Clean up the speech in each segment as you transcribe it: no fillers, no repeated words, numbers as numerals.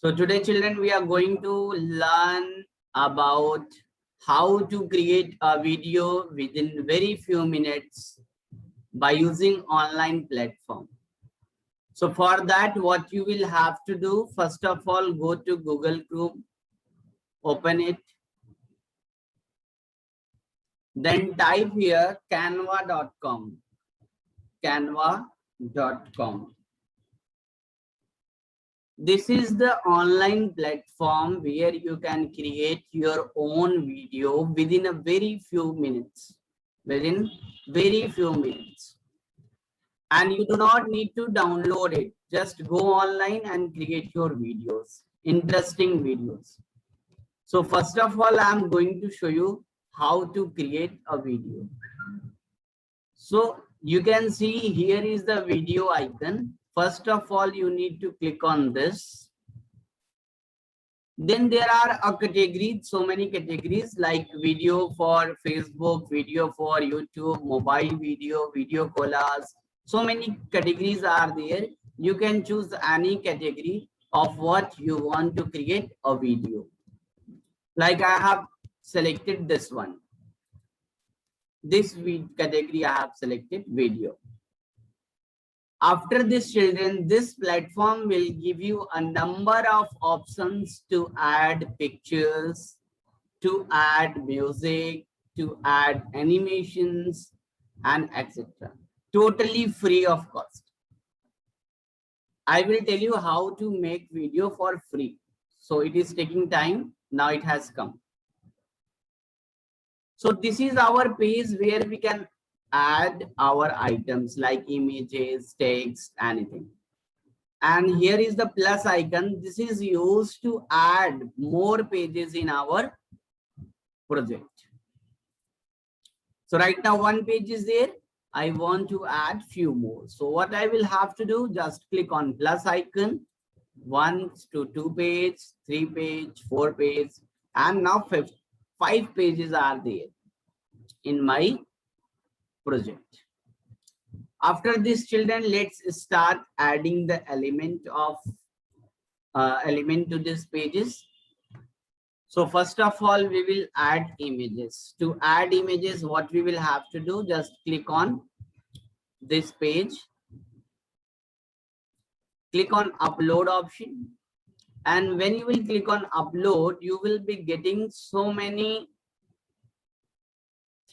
So today, children, we are going to learn about how to create a video within very few minutes by using online platform. So for that, what you will have to do, first of all, go to Google Chrome, open it, then type here canva.com, canva.com. This is the online platform where you can create your own video within a very few minutes, within very few minutes. And you do not need to download it. Just go online and create your videos, interesting videos. So first of all, I'm going to show you how to create a video. So you can see here is the video icon. First of all, you need to click on this. Then there are a category, so many categories like video for Facebook, video for YouTube, mobile video, video collage. So many categories are there. You can choose any category of what you want to create a video. Like I have selected this one. This category I have selected video. After this, children, this platform will give you a number of options to add pictures, to add music, to add animations, and etc. Totally free of cost. I will tell you how to make video for free. So it is taking time. Now it has come. So this is our page where we can add our items like images, text, anything. And here is the plus icon. This is used to add more pages in our project. So right now one page is there. I want to add few more. So what I will have to do, just click on plus icon, 1 to 2 page, 3 page, 4 page, and now 5 pages are there in my project. After this, children, let's start adding the element of element to these pages. So first of all, we will add images. To add images, what we will have to do, just click on this page, click on upload option, and when you will click on upload, you will be getting so many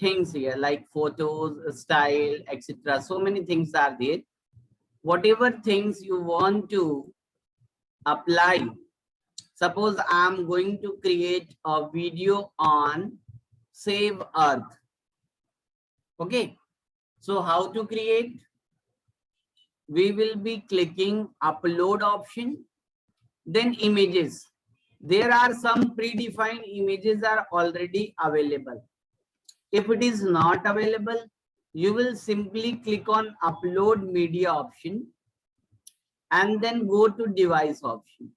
things here like photos, style, etc. So many things are there. Whatever things you want to apply, suppose I'm going to create a video on Save Earth. Okay, so how to create? We will be clicking upload option, then images. There are some predefined images are already available. If it is not available, you will simply click on upload media option and then go to device option.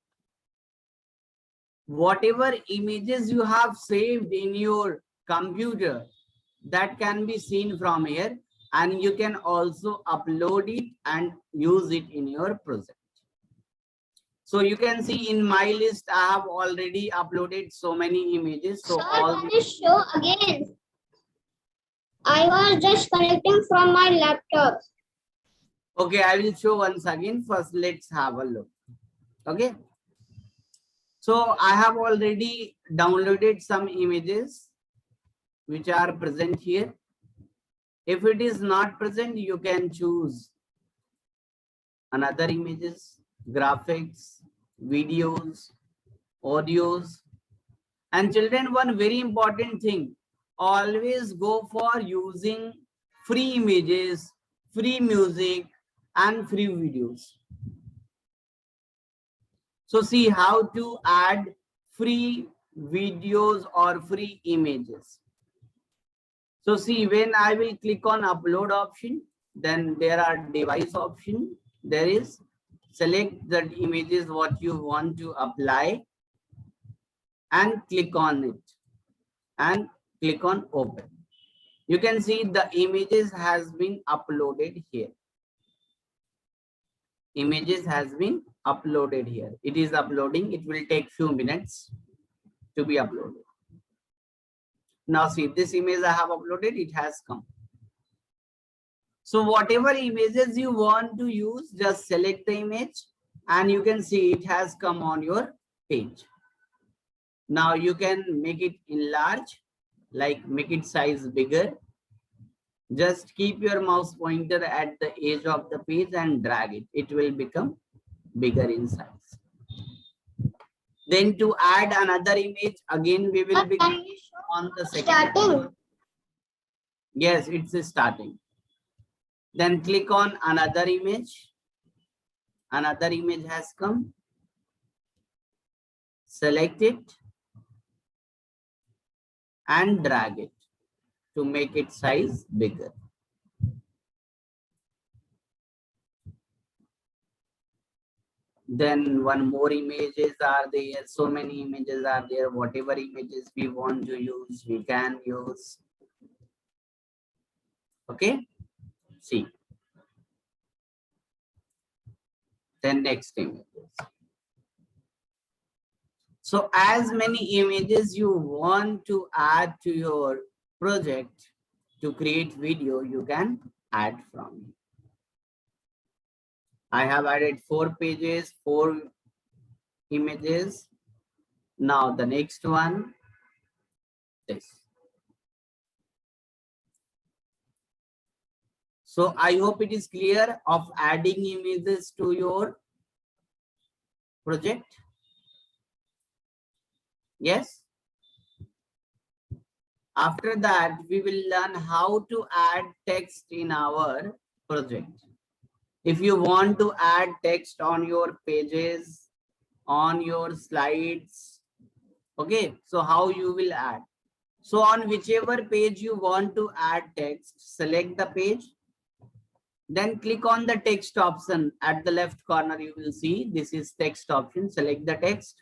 Whatever images you have saved in your computer, that can be seen from here, and you can also upload it and use it in your project. So you can see in my list, I have already uploaded so many images. So Sir, all can you show again? I was just connecting from my laptop. Okay, I will show once again. First, let's have a look. Okay. So I have already downloaded some images which are present here. If it is not present, you can choose another images, graphics, videos, audios. And children, one very important thing, always go for using free images, free music, and free videos. So see how to add free videos or free images. So see, when I will click on upload option, then there are device option. There is select the images what you want to apply and click on it and click on open. You can see the images has been uploaded here. Images has been uploaded here. It is uploading. It will take few minutes to be uploaded. Now see, this image I have uploaded, it has come. So whatever images you want to use, just select the image and you can see it has come on your page. Now you can make it enlarge, like make it size bigger. Just keep your mouse pointer at the edge of the page and drag it. It will become bigger in size. Then to add another image, again we will be on the second. Starting. Yes, it's starting. Then click on another image. Another image has come. Select it and drag it to make its size bigger. Then one more images are there. So many images are there. Whatever images we want to use, we can use. Okay. See. Then next images. So as many images you want to add to your project to create video, you can add from it. I have added 4 pages, 4 images. Now the next one, this. So I hope it is clear of adding images to your project. Yes. After that, we will learn how to add text in our project. If you want to add text on your pages, on your slides, okay, so how you will add? So on whichever page you want to add text, select the page. Then click on the text option at the left corner. You will see this is text option. Select the text.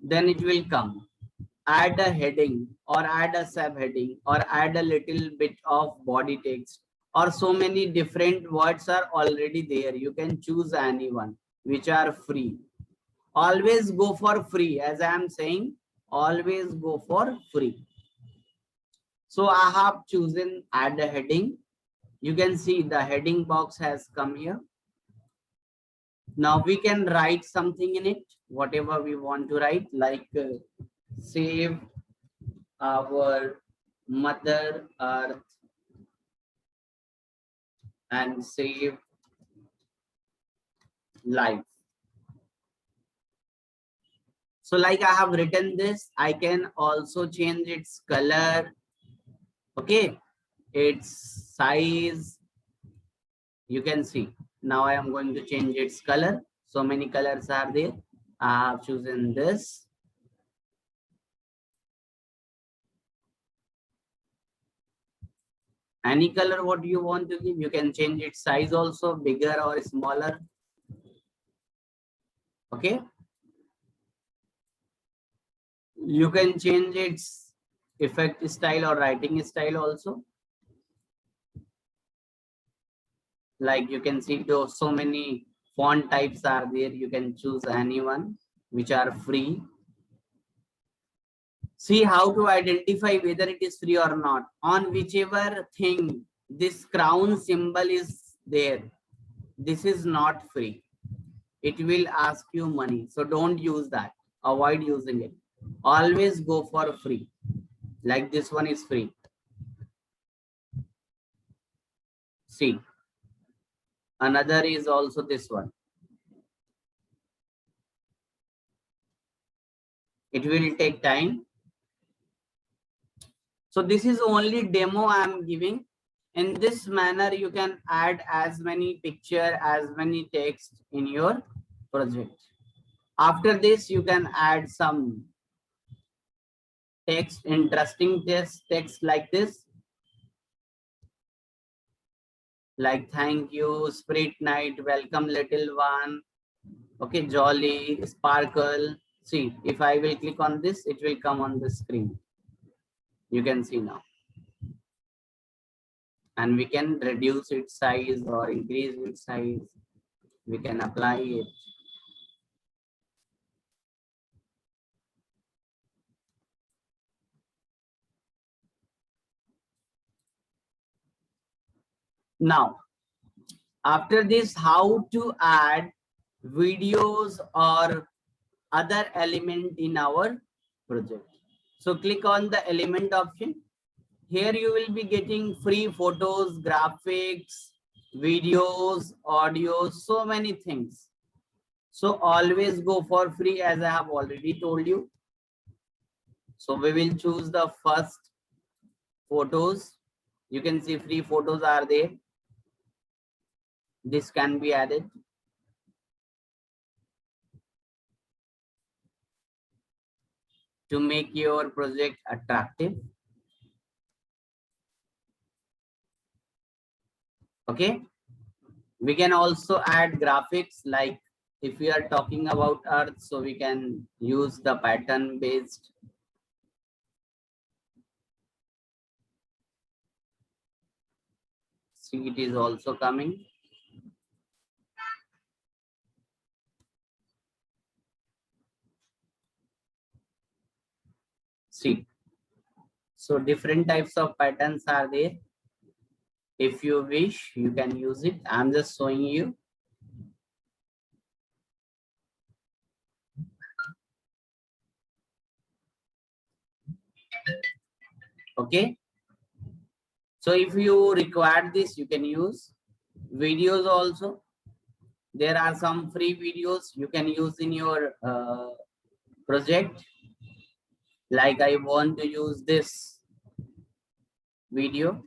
Then it will come. Add a heading or add a subheading or add a little bit of body text, or so many different words are already there. You can choose anyone which are free. Always go for free. As I am saying, always go for free. So I have chosen add a heading. You can see the heading box has come here. Now we can write something in it, whatever we want to write, like save our Mother Earth and save life. So like I have written this, I can also change its color. Okay, its size. You can see. Now I am going to change its color. So many colors are there. I have chosen this. Any color what you want to give, you can change its size also, bigger or smaller. Okay. You can change its effect style or writing style also. Like you can see those so many font types are there. You can choose anyone which are free. See how to identify whether it is free or not. On whichever thing this crown symbol is there, this is not free. It will ask you money. So don't use that. Avoid using it. Always go for free. Like this one is free. See. Another is also this one. It will take time. So this is only demo I am giving. In this manner, you can add as many picture, as many text in your project. After this, you can add some text, interesting text like this. Like thank you, spirit night, welcome little one. Okay, jolly, sparkle. See, if I will click on this, it will come on the screen. You can see now. and we can reduce its size or increase its size. We can apply it. Now, after this, how to add videos or other element in our project. So click on the element option. Here you will be getting free photos, graphics, videos, audio, so many things. So always go for free, as I have already told you. So we will choose the first photos. You can see free photos are there. This can be added. To make your project attractive. Okay. We can also add graphics, like if we are talking about Earth, so we can use the pattern based. See, it is also coming. See, so different types of patterns are there. If you wish, you can use it. I'm just showing you. Okay. So if you require this, you can use videos also. There are some free videos you can use in your project. Like I want to use this video.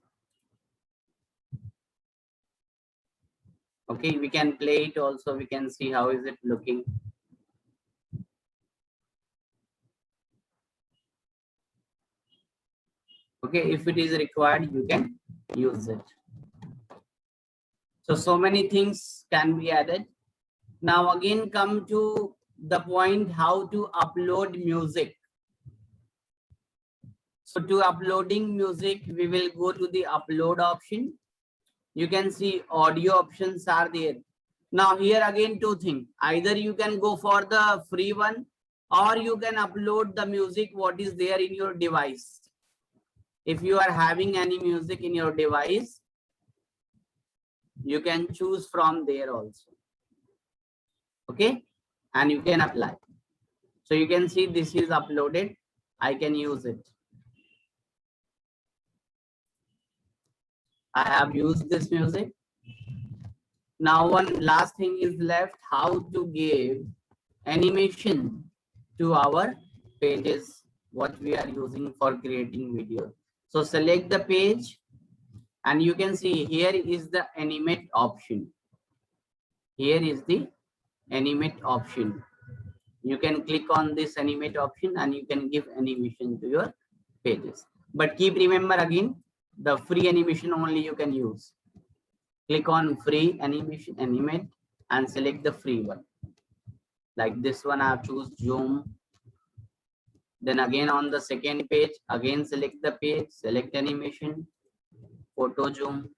Okay, we can play it also. We can see how is it looking. Okay, if it is required, you can use it. So many things can be added. Now again come to the point how to upload music. So to uploading music, we will go to the upload option. You can see audio options are there. Now here again two things. Either you can go for the free one, or you can upload the music what is there in your device. If you are having any music in your device, you can choose from there also. Okay, and you can apply. So you can see this is uploaded. I can use it. I have used this music. Now one last thing is left, how to give animation to our pages, what we are using for creating video. So select the page and you can see here is the animate option. Here is the animate option. You can click on this animate option and you can give animation to your pages. But keep remember again, the free animation only you can use. Click on free animation, animate, and select the free one. Like this one, I have choose zoom. Then again on the second page, again select the page, select animation, photo zoom.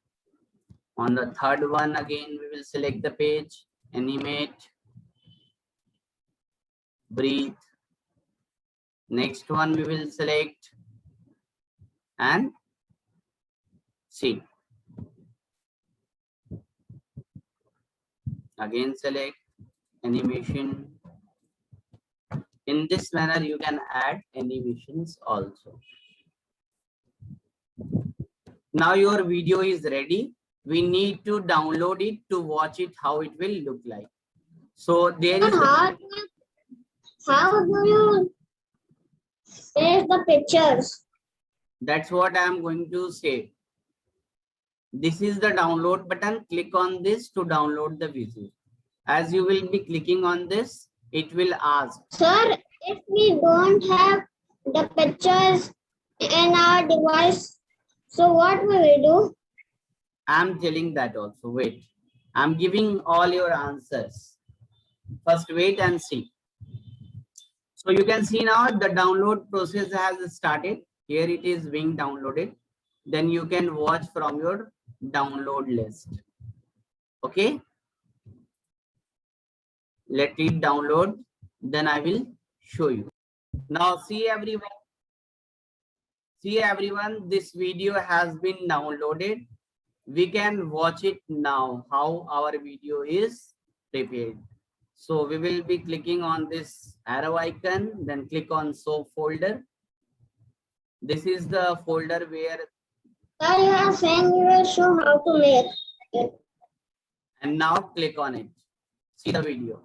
On the third one, again we will select the page, animate, breathe. Next one we will select and see. Again select animation. In this manner you can add animations also. Now your video is ready. We need to download it to watch it, how it will look like. So there is how do you save the pictures? That's what I am going to say. This is the download button. Click on this to download the video. As you will be clicking on this, it will ask. Sir, if we don't have the pictures in our device, so what will we do? I'm telling that also. Wait. I'm giving all your answers. First wait and see. So you can see now the download process has started. Here it is being downloaded. Then you can watch from your download list. Okay, let it download, then I will show you. Now see everyone, this video has been downloaded. We can watch it now, how our video is prepared. So we will be clicking on this arrow icon, then click on show folder. This is the folder where, Sir, you are saying you will show how to make it. and now click on it. See the video.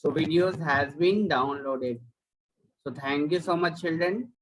So videos has been downloaded. So thank you so much, children.